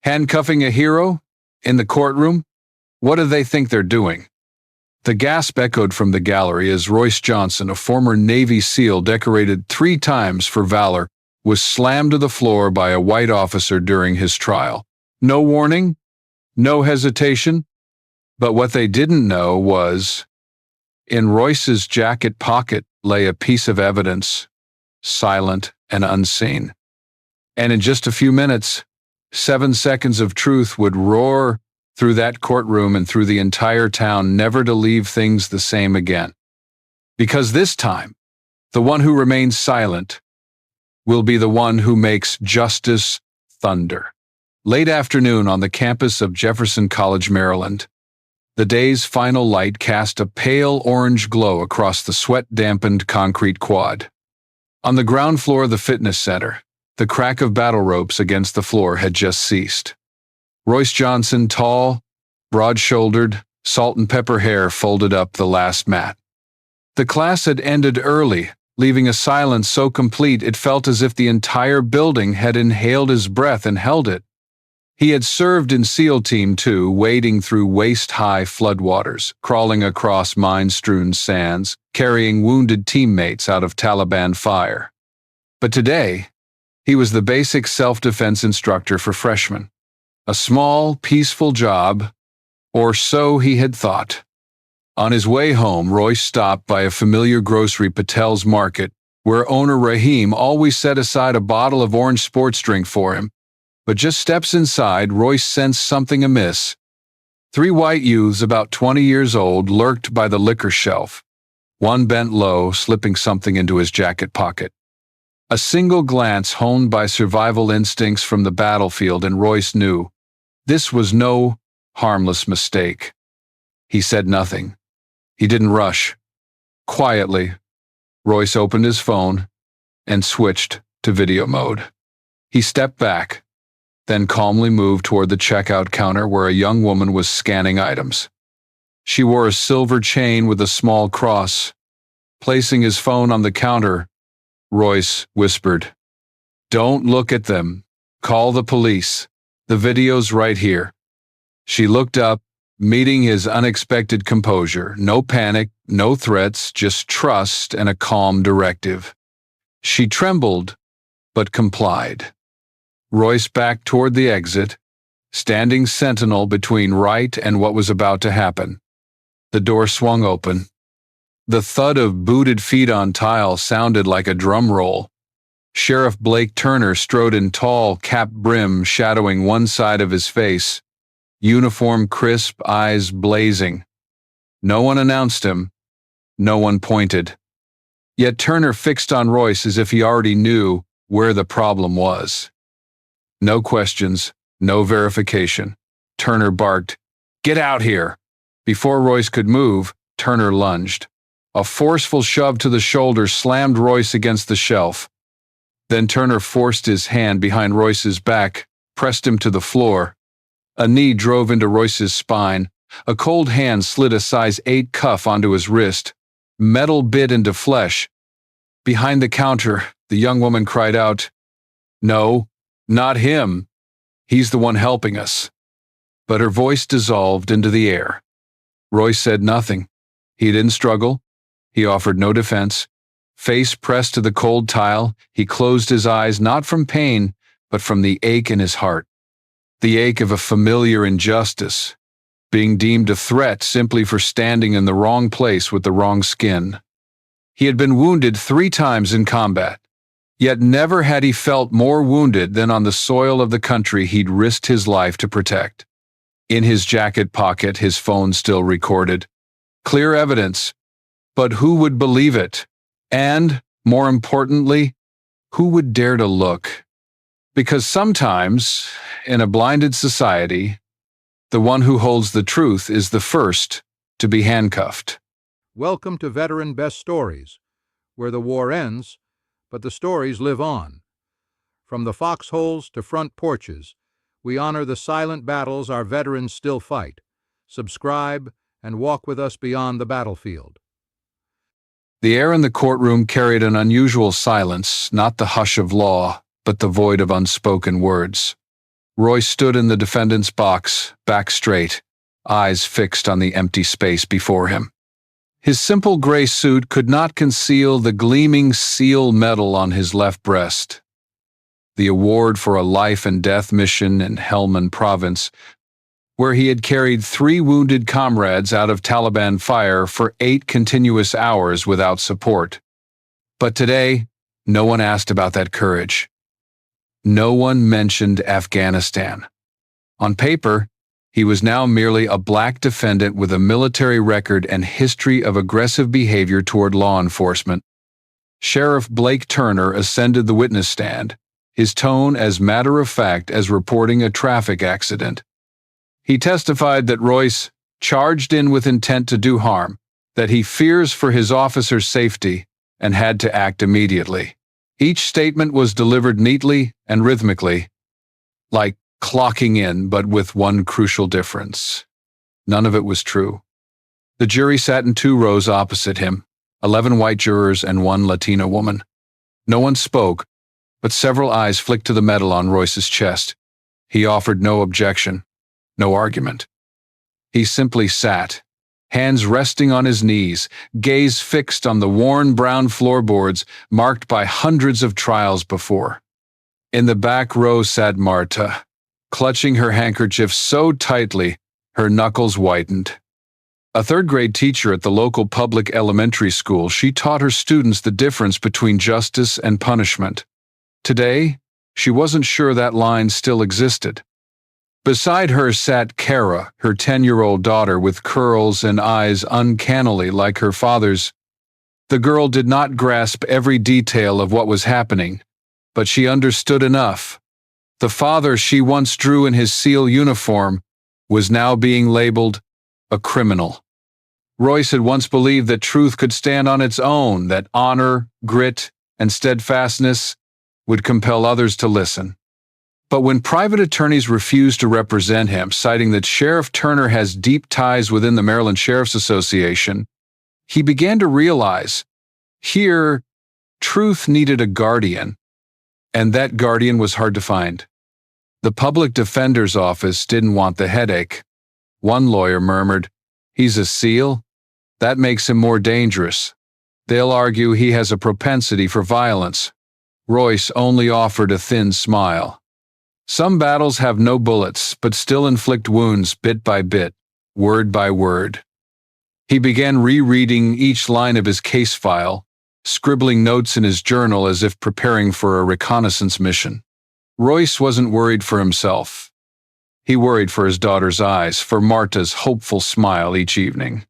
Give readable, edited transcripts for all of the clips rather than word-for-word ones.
Handcuffing a hero? In the courtroom? What do they think they're doing? The gasp echoed from the gallery as Royce Johnson, a former Navy SEAL decorated 3 times for valor, was slammed to the floor by a white officer during his trial. No warning, no hesitation, but what they didn't know was, in Royce's jacket pocket lay a piece of evidence, silent and unseen. And in just a few minutes, 7 seconds of truth would roar through that courtroom and through the entire town, never to leave things the same again. Because this time, the one who remains silent will be the one who makes justice thunder. Late afternoon on the campus of Jefferson College, Maryland, the day's final light cast a pale orange glow across the sweat-dampened concrete quad. On the ground floor of the fitness center, the crack of battle ropes against the floor had just ceased. Royce Johnson, tall, broad-shouldered, salt and pepper hair folded up the last mat. The class had ended early, leaving a silence so complete it felt as if the entire building had inhaled his breath and held it. He had served in SEAL Team 2, wading through waist-high floodwaters, crawling across mine-strewn sands, carrying wounded teammates out of Taliban fire. But today, he was the basic self-defense instructor for freshmen. A small, peaceful job, or so he had thought. On his way home, Royce stopped by a familiar grocery, Patel's Market, where owner Rahim always set aside a bottle of orange sports drink for him. But just steps inside, Royce sensed something amiss. 3 white youths about 20 years old lurked by the liquor shelf. One bent low, slipping something into his jacket pocket. A single glance honed by survival instincts from the battlefield, and Royce knew this was no harmless mistake. He said nothing. He didn't rush. Quietly, Royce opened his phone and switched to video mode. He stepped back, then calmly moved toward the checkout counter where a young woman was scanning items. She wore a silver chain with a small cross. Placing his phone on the counter, Royce whispered, "Don't look at them. Call the police. The video's right here." She looked up, meeting his unexpected composure. No panic, no threats, just trust and a calm directive. She trembled, but complied. Royce backed toward the exit, standing sentinel between right and what was about to happen. The door swung open. The thud of booted feet on tile sounded like a drum roll. Sheriff Blake Turner strode in tall, cap brim shadowing one side of his face, uniform crisp, eyes blazing. No one announced him. No one pointed. Yet Turner fixed on Royce as if he already knew where the problem was. No questions, no verification. Turner barked, "Get out here!" Before Royce could move, Turner lunged. A forceful shove to the shoulder slammed Royce against the shelf. Then Turner forced his hand behind Royce's back, pressed him to the floor. A knee drove into Royce's spine. A cold hand slid a size 8 cuff onto his wrist. Metal bit into flesh. Behind the counter, the young woman cried out, "No, not him. He's the one helping us." But her voice dissolved into the air. Royce said nothing. He didn't struggle. He offered no defense. Face pressed to the cold tile, he closed his eyes not from pain, but from the ache in his heart. The ache of a familiar injustice, being deemed a threat simply for standing in the wrong place with the wrong skin. He had been wounded 3 times in combat, yet never had he felt more wounded than on the soil of the country he'd risked his life to protect. In his jacket pocket, his phone still recorded. Clear evidence, but who would believe it? And, more importantly, who would dare to look? Because sometimes, in a blinded society, the one who holds the truth is the first to be handcuffed. Welcome to Veteran Best Stories, where the war ends, but the stories live on. From the foxholes to front porches, we honor the silent battles our veterans still fight. Subscribe and walk with us beyond the battlefield. The air in the courtroom carried an unusual silence, not the hush of law, but the void of unspoken words. Royce stood in the defendant's box, back straight, eyes fixed on the empty space before him. His simple gray suit could not conceal the gleaming seal medal on his left breast, the award for a life-and-death mission in Helmand Province, where he had carried 3 wounded comrades out of Taliban fire for 8 continuous hours without support. But today, no one asked about that courage. No one mentioned Afghanistan. On paper, he was now merely a black defendant with a military record and history of aggressive behavior toward law enforcement. Sheriff Blake Turner ascended the witness stand, his tone as matter-of-fact as reporting a traffic accident. He testified that Royce charged in with intent to do harm, that he fears for his officer's safety, and had to act immediately. Each statement was delivered neatly and rhythmically, like clocking in, but with one crucial difference. None of it was true. The jury sat in 2 rows opposite him, 11 white jurors and 1 Latina woman. No one spoke, but several eyes flicked to the medal on Royce's chest. He offered no objection, no argument. He simply sat, hands resting on his knees, gaze fixed on the worn brown floorboards marked by hundreds of trials before. In the back row sat Marta, clutching her handkerchief so tightly her knuckles whitened. A 3rd-grade teacher at the local public elementary school, she taught her students the difference between justice and punishment. Today, she wasn't sure that line still existed. Beside her sat Kara, her 10-year-old daughter with curls and eyes uncannily like her father's. The girl did not grasp every detail of what was happening, but she understood enough. The father she once drew in his SEAL uniform was now being labeled a criminal. Royce had once believed that truth could stand on its own, that honor, grit, and steadfastness would compel others to listen. But when private attorneys refused to represent him, citing that Sheriff Turner has deep ties within the Maryland Sheriff's Association, he began to realize, here, truth needed a guardian, and that guardian was hard to find. The public defender's office didn't want the headache. One lawyer murmured, "He's a SEAL? That makes him more dangerous. They'll argue he has a propensity for violence." Royce only offered a thin smile. Some battles have no bullets, but still inflict wounds bit by bit, word by word. He began rereading each line of his case file, scribbling notes in his journal as if preparing for a reconnaissance mission. Royce wasn't worried for himself. He worried for his daughter's eyes, for Marta's hopeful smile each evening.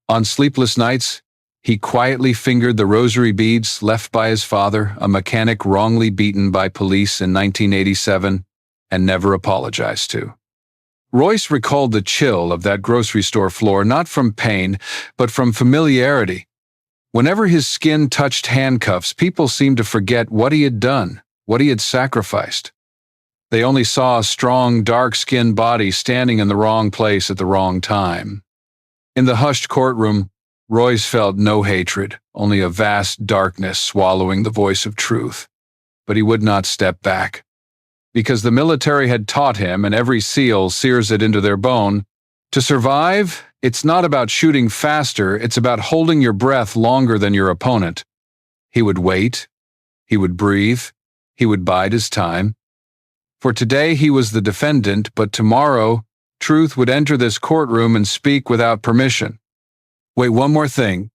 On sleepless nights, he quietly fingered the rosary beads left by his father, a mechanic wrongly beaten by police in 1987, and never apologized to. Royce recalled the chill of that grocery store floor not from pain, but from familiarity. Whenever his skin touched handcuffs, people seemed to forget what he had done, what he had sacrificed. They only saw a strong, dark-skinned body standing in the wrong place at the wrong time. In the hushed courtroom, Royce felt no hatred, only a vast darkness swallowing the voice of truth. But he would not step back. Because the military had taught him, and every SEAL sears it into their bone, to survive, it's not about shooting faster, it's about holding your breath longer than your opponent. He would wait, he would breathe, he would bide his time. For today he was the defendant, but tomorrow, truth would enter this courtroom and speak without permission. Wait, one more thing.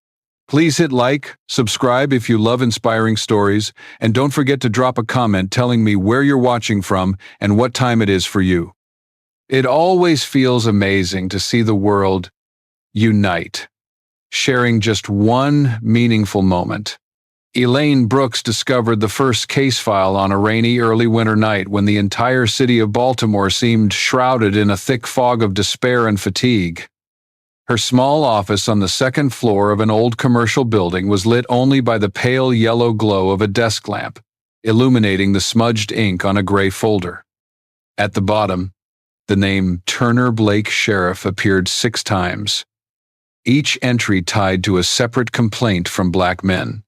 Please hit like, subscribe if you love inspiring stories, and don't forget to drop a comment telling me where you're watching from and what time it is for you. It always feels amazing to see the world unite, sharing just one meaningful moment. Elaine Brooks discovered the first case file on a rainy early winter night when the entire city of Baltimore seemed shrouded in a thick fog of despair and fatigue. Her small office on the 2nd floor of an old commercial building was lit only by the pale yellow glow of a desk lamp, illuminating the smudged ink on a gray folder. At the bottom, the name Turner Blake Sheriff appeared 6 times, each entry tied to a separate complaint from black men.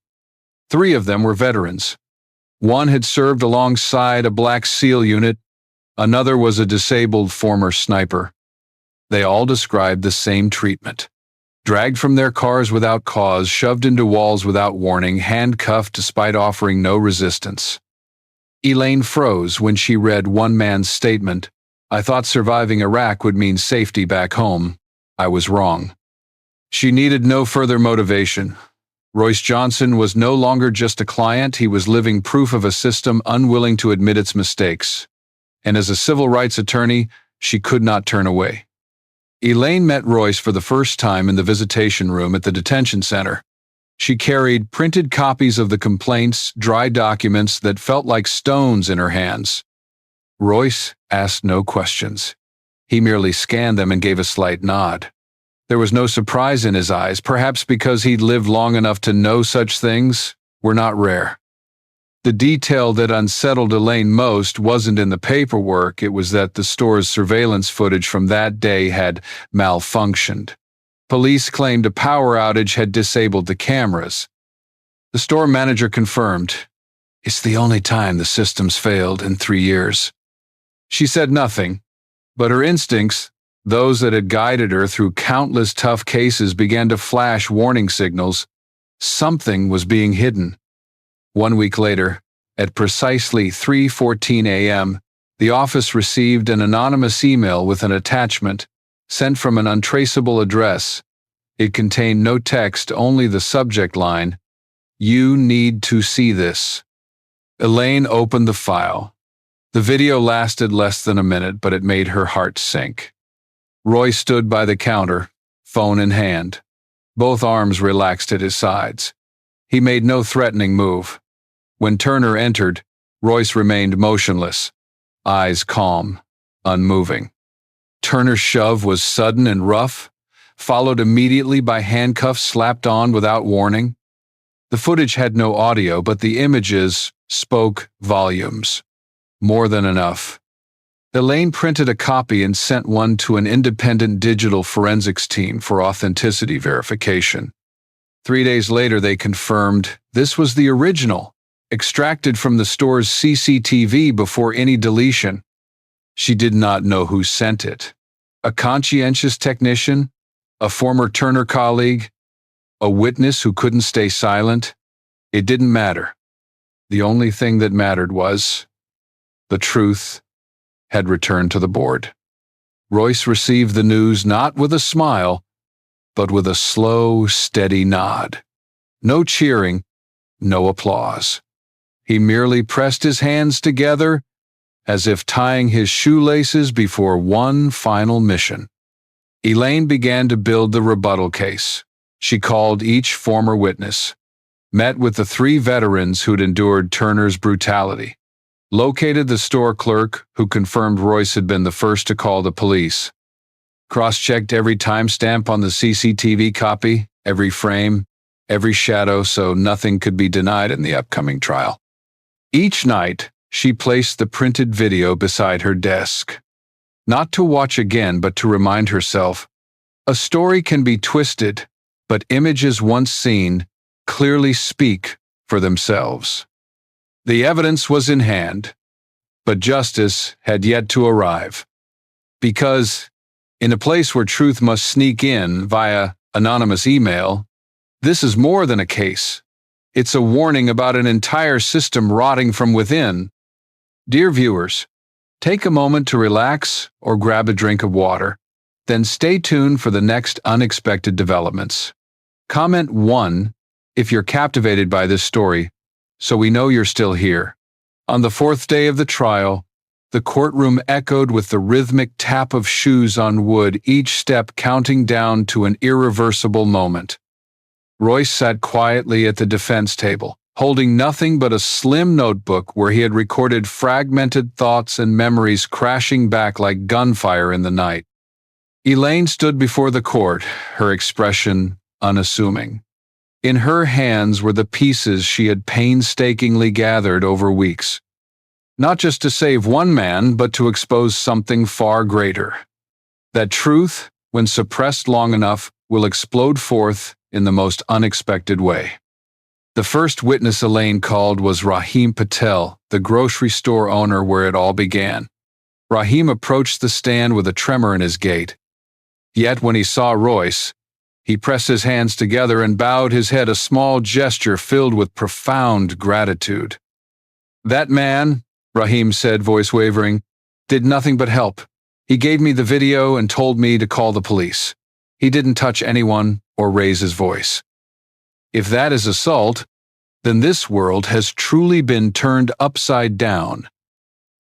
3 of them were veterans. One had served alongside a black SEAL unit, Another was a disabled former sniper. They all described the same treatment. Dragged from their cars without cause, shoved into walls without warning, handcuffed despite offering no resistance. Elaine froze when she read one man's statement. "I thought surviving Iraq would mean safety back home. I was wrong." She needed no further motivation. Royce Johnson was no longer just a client, he was living proof of a system unwilling to admit its mistakes. And as a civil rights attorney, she could not turn away. Elaine met Royce for the first time in the visitation room at the detention center. She carried printed copies of the complaints, dry documents that felt like stones in her hands. Royce asked no questions. He merely scanned them and gave a slight nod. There was no surprise in his eyes, perhaps because he'd lived long enough to know such things were not rare. The detail that unsettled Elaine most wasn't in the paperwork, it was that the store's surveillance footage from that day had malfunctioned. Police claimed a power outage had disabled the cameras. The store manager confirmed, "It's the only time the system's failed in 3 years." She said nothing, but her instincts, those that had guided her through countless tough cases, began to flash warning signals. Something was being hidden. 1 week later, at precisely 3:14 a.m., the office received an anonymous email with an attachment, sent from an untraceable address. It contained no text, only the subject line, "You need to see this." Elaine opened the file. The video lasted less than a minute, but it made her heart sink. Roy stood by the counter, phone in hand. Both arms relaxed at his sides. He made no threatening move. When Turner entered, Royce remained motionless, eyes calm, unmoving. Turner's shove was sudden and rough, followed immediately by handcuffs slapped on without warning. The footage had no audio, but the images spoke volumes. More than enough. Elaine printed a copy and sent one to an independent digital forensics team for authenticity verification. 3 days later, they confirmed this was the original, extracted from the store's CCTV before any deletion. She did not know who sent it. A conscientious technician? A former Turner colleague? A witness who couldn't stay silent? It didn't matter. The only thing that mattered was the truth had returned to the board. Royce received the news not with a smile, but with a slow, steady nod. No cheering, no applause. He merely pressed his hands together as if tying his shoelaces before one final mission. Elaine began to build the rebuttal case. She called each former witness, met with the 3 veterans who'd endured Turner's brutality, located the store clerk who confirmed Royce had been the first to call the police, cross-checked every timestamp on the CCTV copy, every frame, every shadow, so nothing could be denied in the upcoming trial. Each night, she placed the printed video beside her desk, not to watch again, but to remind herself, a story can be twisted, but images once seen clearly speak for themselves. The evidence was in hand, but justice had yet to arrive. Because, in a place where truth must sneak in via anonymous email, this is more than a case. It's a warning about an entire system rotting from within. Dear viewers, take a moment to relax or grab a drink of water, then stay tuned for the next unexpected developments. Comment 1 if you're captivated by this story, so we know you're still here. On the 4th day of the trial, the courtroom echoed with the rhythmic tap of shoes on wood, each step counting down to an irreversible moment. Royce sat quietly at the defense table, holding nothing but a slim notebook where he had recorded fragmented thoughts and memories crashing back like gunfire in the night. Elaine stood before the court, her expression unassuming. In her hands were the pieces she had painstakingly gathered over weeks, not just to save one man, but to expose something far greater. That truth, when suppressed long enough, will explode forth in the most unexpected way. The first witness Elaine called was Rahim Patel, the grocery store owner where it all began. Rahim approached the stand with a tremor in his gait. Yet when he saw Royce, he pressed his hands together and bowed his head, a small gesture filled with profound gratitude. "That man," Rahim said, voice wavering, "did nothing but help. He gave me the video and told me to call the police. He didn't touch anyone or raise his voice." If that is assault, then this world has truly been turned upside down.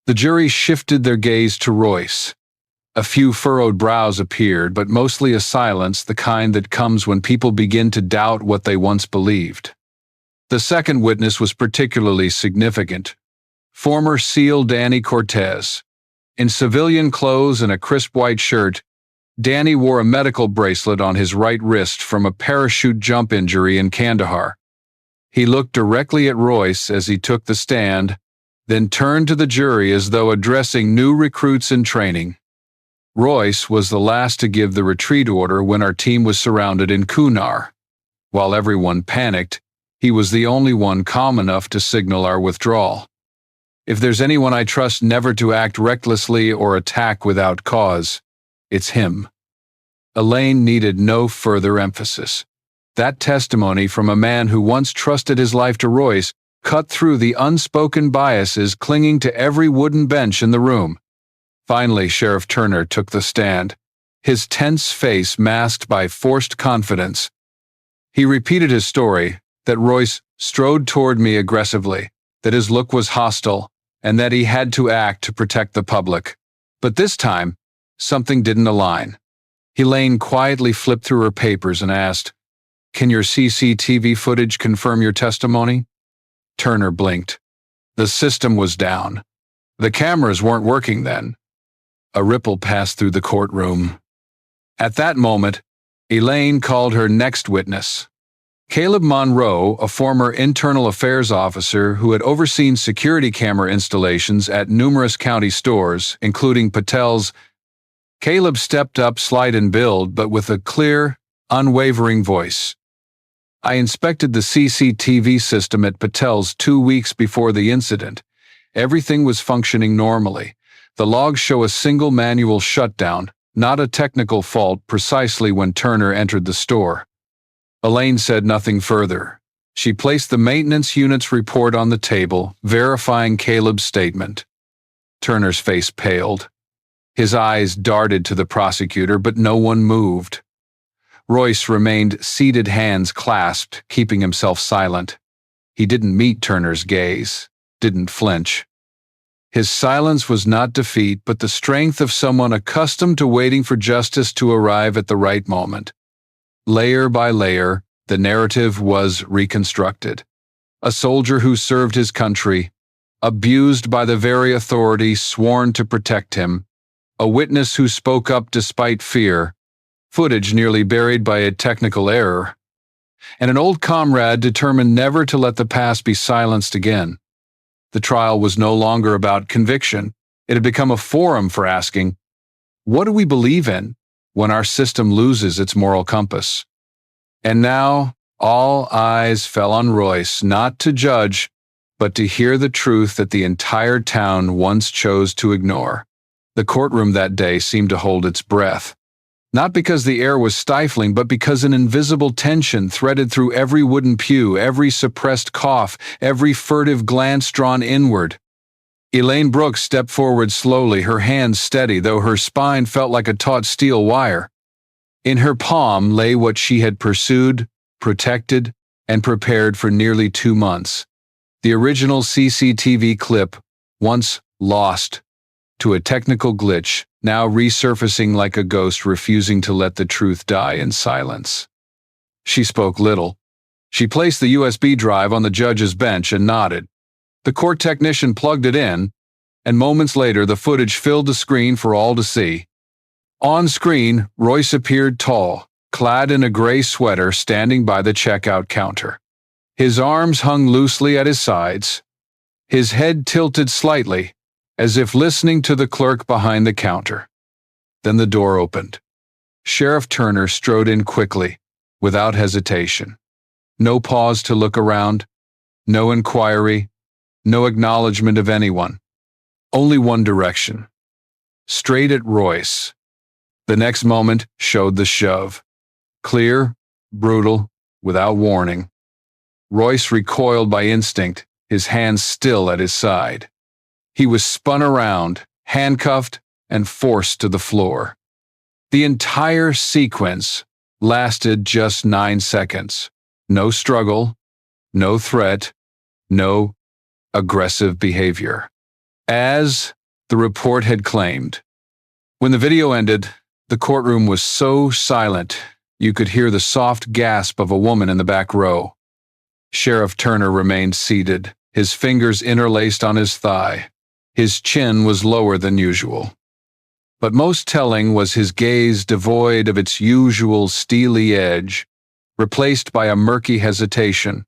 The jury shifted their gaze to Royce. A few furrowed brows appeared, but mostly a silence, the kind that comes when people begin to doubt what they once believed. The second witness was particularly significant. Former SEAL Danny Cortez. In civilian clothes and a crisp white shirt, Danny wore a medical bracelet on his right wrist from a parachute jump injury in Kandahar. He looked directly at Royce as he took the stand, then turned to the jury as though addressing new recruits in training. Royce was the last to give the retreat order when our team was surrounded in Kunar. While everyone panicked, he was the only one calm enough to signal our withdrawal. If there's anyone I trust never to act recklessly or attack without cause, it's him. Elaine needed no further emphasis. That testimony from a man who once trusted his life to Royce cut through the unspoken biases clinging to every wooden bench in the room. Finally, Sheriff Turner took the stand, his tense face masked by forced confidence. He repeated his story, that Royce strode toward me aggressively, that his look was hostile, and that he had to act to protect the public. But this time, something didn't align. Elaine quietly flipped through her papers and asked, "Can your CCTV footage confirm your testimony?" Turner blinked. The system was down. The cameras weren't working then. A ripple passed through the courtroom. At that moment, Elaine called her next witness. Caleb Monroe, a former internal affairs officer who had overseen security camera installations at numerous county stores, including Patel's. Caleb stepped up, slight in build, but with a clear, unwavering voice. "I inspected the CCTV system at Patel's 2 weeks before the incident. Everything was functioning normally. The logs show a single manual shutdown, not a technical fault, precisely when Turner entered the store." Elaine said nothing further. She placed the maintenance unit's report on the table, verifying Caleb's statement. Turner's face paled. His eyes darted to the prosecutor, but no one moved. Royce remained seated, hands clasped, keeping himself silent. He didn't meet Turner's gaze, didn't flinch. His silence was not defeat, but the strength of someone accustomed to waiting for justice to arrive at the right moment. Layer by layer, the narrative was reconstructed. A soldier who served his country, abused by the very authority sworn to protect him, a witness who spoke up despite fear, footage nearly buried by a technical error, and an old comrade determined never to let the past be silenced again. The trial was no longer about conviction. It had become a forum for asking, what do we believe in when our system loses its moral compass? And now, all eyes fell on Royce, not to judge, but to hear the truth that the entire town once chose to ignore. The courtroom that day seemed to hold its breath. Not because the air was stifling, but because an invisible tension threaded through every wooden pew, every suppressed cough, every furtive glance drawn inward. Elaine Brooks stepped forward slowly, her hands steady, though her spine felt like a taut steel wire. In her palm lay what she had pursued, protected, and prepared for nearly 2 months. The original CCTV clip, once lost to a technical glitch, now resurfacing like a ghost, refusing to let the truth die in silence. She spoke little. She placed the USB drive on the judge's bench and nodded. The court technician plugged it in, and moments later the footage filled the screen for all to see. On screen, Royce appeared tall, clad in a gray sweater, standing by the checkout counter. His arms hung loosely at his sides, his head tilted slightly, as if listening to the clerk behind the counter. Then the door opened. Sheriff Turner strode in quickly, without hesitation. No pause to look around, no inquiry, no acknowledgement of anyone. Only one direction. straight at Royce. The next moment showed the shove. Clear, brutal, without warning. Royce recoiled by instinct, his hands still at his side. He was spun around, handcuffed, and forced to the floor. The entire sequence lasted just 9 seconds. No struggle, no threat, no aggressive behavior. As the report had claimed. When the video ended, the courtroom was so silent you could hear the soft gasp of a woman in the back row. Sheriff Turner remained seated, his fingers interlaced on his thigh. His chin was lower than usual. But most telling was his gaze devoid of its usual steely edge, replaced by a murky hesitation,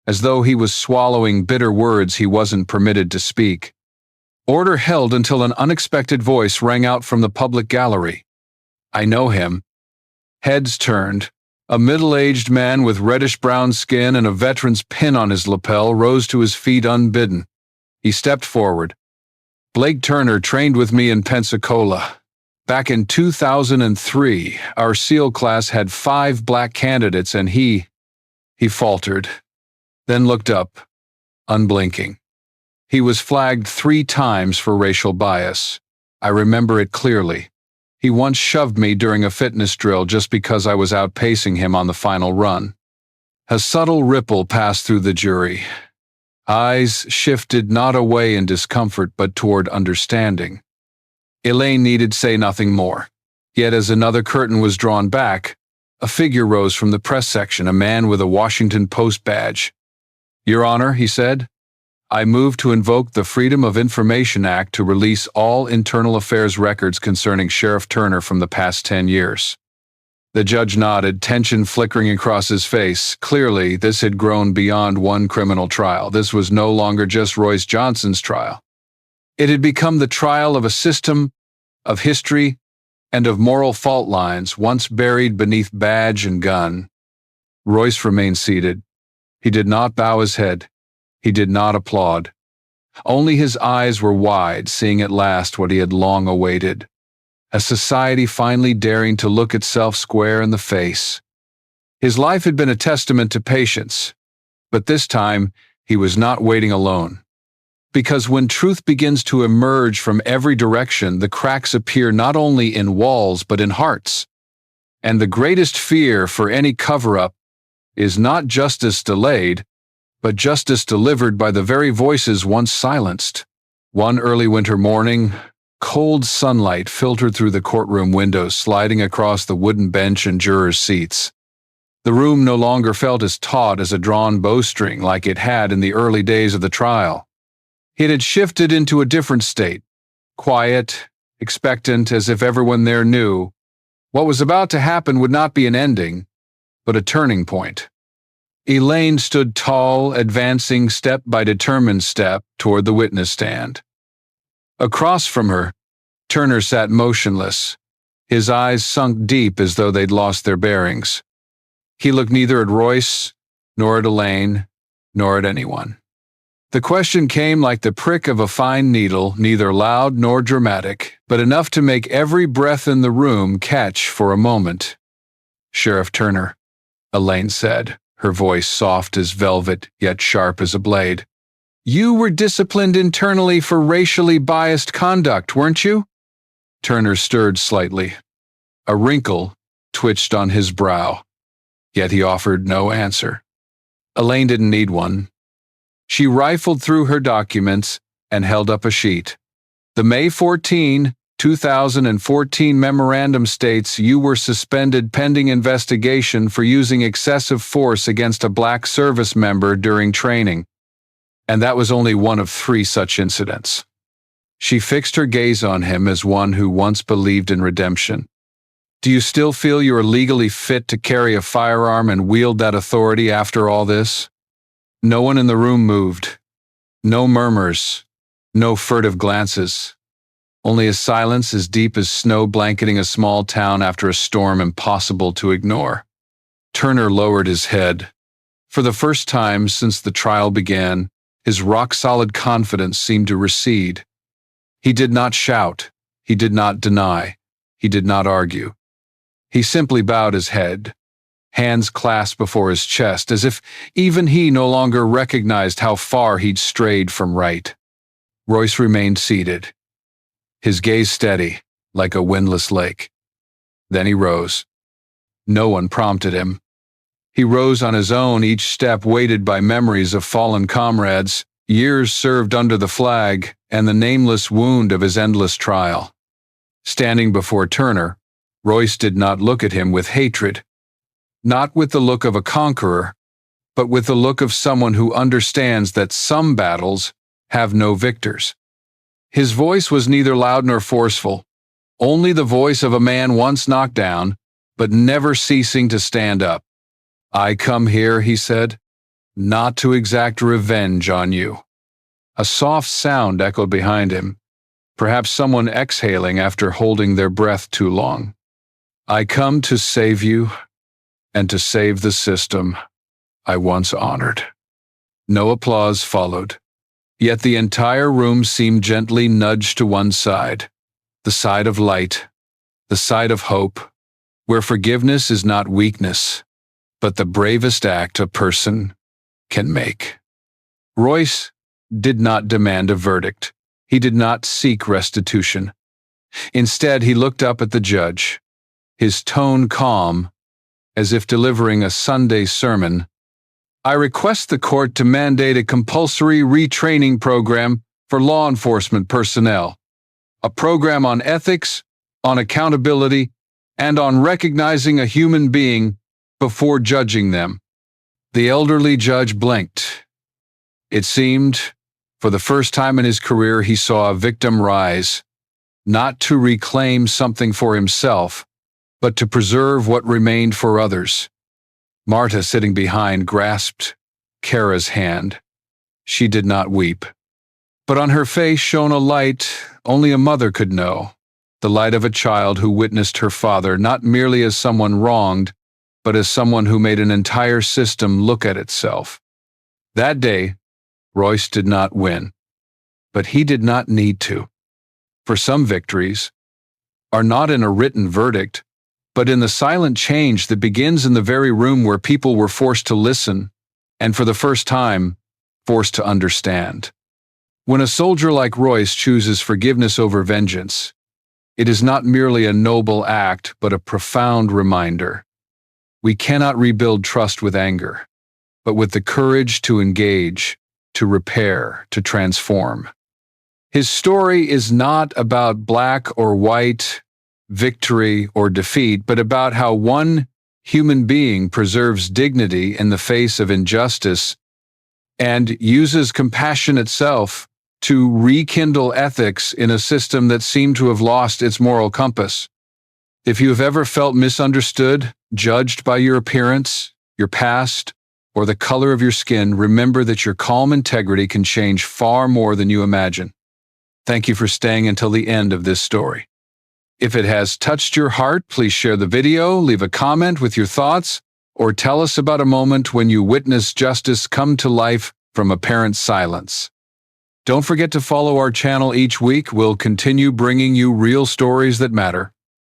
as though he was swallowing bitter words he wasn't permitted to speak. Order held until an unexpected voice rang out from the public gallery. "I know him." Heads turned. A middle-aged man with reddish-brown skin and a veteran's pin on his lapel rose to his feet unbidden. He stepped forward. "Blake Turner trained with me in Pensacola. Back in 2003, our SEAL class had 5 black candidates and he faltered, then looked up, unblinking. He was flagged 3 times for racial bias. I remember it clearly. He once shoved me during a fitness drill just because I was outpacing him on the final run." A subtle ripple passed through the jury. Eyes shifted not away in discomfort but toward understanding. Elaine needed say nothing more. Yet as another curtain was drawn back, a figure rose from the press section, a man with a Washington Post badge. "Your Honor," he said, "I move to invoke the Freedom of Information Act to release all internal affairs records concerning Sheriff Turner from the past 10 years. The judge nodded, tension flickering across his face. Clearly, this had grown beyond one criminal trial. This was no longer just Royce Johnson's trial. It had become the trial of a system, of history, and of moral fault lines once buried beneath badge and gun. Royce remained seated. He did not bow his head. He did not applaud. Only his eyes were wide, seeing at last what he had long awaited. A society finally daring to look itself square in the face. His life had been a testament to patience, but this time he was not waiting alone. Because when truth begins to emerge from every direction, the cracks appear not only in walls but in hearts. And the greatest fear for any cover-up is not justice delayed, but justice delivered by the very voices once silenced. One early winter morning, cold sunlight filtered through the courtroom windows, sliding across the wooden bench and jurors' seats. The room no longer felt as taut as a drawn bowstring like it had in the early days of the trial. It had shifted into a different state, quiet, expectant, as if everyone there knew what was about to happen would not be an ending, but a turning point. Elaine stood tall, advancing step by determined step toward the witness stand. Across from her, Turner sat motionless, his eyes sunk deep as though they'd lost their bearings. He looked neither at Royce, nor at Elaine, nor at anyone. The question came like the prick of a fine needle, neither loud nor dramatic, but enough to make every breath in the room catch for a moment. "Sheriff Turner," Elaine said, her voice soft as velvet, yet sharp as a blade. "You were disciplined internally for racially biased conduct, weren't you?" Turner stirred slightly. A wrinkle twitched on his brow, yet he offered no answer. Elaine didn't need one. She rifled through her documents and held up a sheet. "The May 14, 2014 memorandum states you were suspended pending investigation for using excessive force against a black service member during training. And that was only one of 3 such incidents." She fixed her gaze on him as one who once believed in redemption. "Do you still feel you are legally fit to carry a firearm and wield that authority after all this?" No one in the room moved. No murmurs. No furtive glances. Only a silence as deep as snow blanketing a small town after a storm impossible to ignore. Turner lowered his head. For the first time since the trial began, his rock-solid confidence seemed to recede. He did not shout. He did not deny. He did not argue. He simply bowed his head, hands clasped before his chest, as if even he no longer recognized how far he'd strayed from right. Royce remained seated, his gaze steady, like a windless lake. Then he rose. No one prompted him. He rose on his own, each step weighted by memories of fallen comrades, years served under the flag, and the nameless wound of his endless trial. Standing before Turner, Royce did not look at him with hatred, not with the look of a conqueror, but with the look of someone who understands that some battles have no victors. His voice was neither loud nor forceful, only the voice of a man once knocked down, but never ceasing to stand up. "I come here," he said, "not to exact revenge on you." A soft sound echoed behind him, perhaps someone exhaling after holding their breath too long. "I come to save you, and to save the system I once honored." No applause followed, yet the entire room seemed gently nudged to one side, the side of light, the side of hope, where forgiveness is not weakness, but the bravest act a person can make. Royce did not demand a verdict. He did not seek restitution. Instead, he looked up at the judge, his tone calm, as if delivering a Sunday sermon. "I request the court to mandate a compulsory retraining program for law enforcement personnel, a program on ethics, on accountability, and on recognizing a human being before judging them." The elderly judge blinked. It seemed, for the first time in his career, he saw a victim rise, not to reclaim something for himself, but to preserve what remained for others. Marta, sitting behind, grasped Kara's hand. She did not weep, but on her face shone a light only a mother could know, the light of a child who witnessed her father not merely as someone wronged, but as someone who made an entire system look at itself. That day, Royce did not win, but he did not need to. For some victories are not in a written verdict, but in the silent change that begins in the very room where people were forced to listen, and for the first time, forced to understand. When a soldier like Royce chooses forgiveness over vengeance, it is not merely a noble act, but a profound reminder. We cannot rebuild trust with anger, but with the courage to engage, to repair, to transform. His story is not about black or white, victory or defeat, but about how one human being preserves dignity in the face of injustice and uses compassion itself to rekindle ethics in a system that seemed to have lost its moral compass. If you have ever felt misunderstood, judged by your appearance, your past, or the color of your skin, remember that your calm integrity can change far more than you imagine. Thank you for staying until the end of this story. If it has touched your heart, please share the video, leave a comment with your thoughts, or tell us about a moment when you witnessed justice come to life from apparent silence. Don't forget to follow our channel each week. We'll continue bringing you real stories that matter.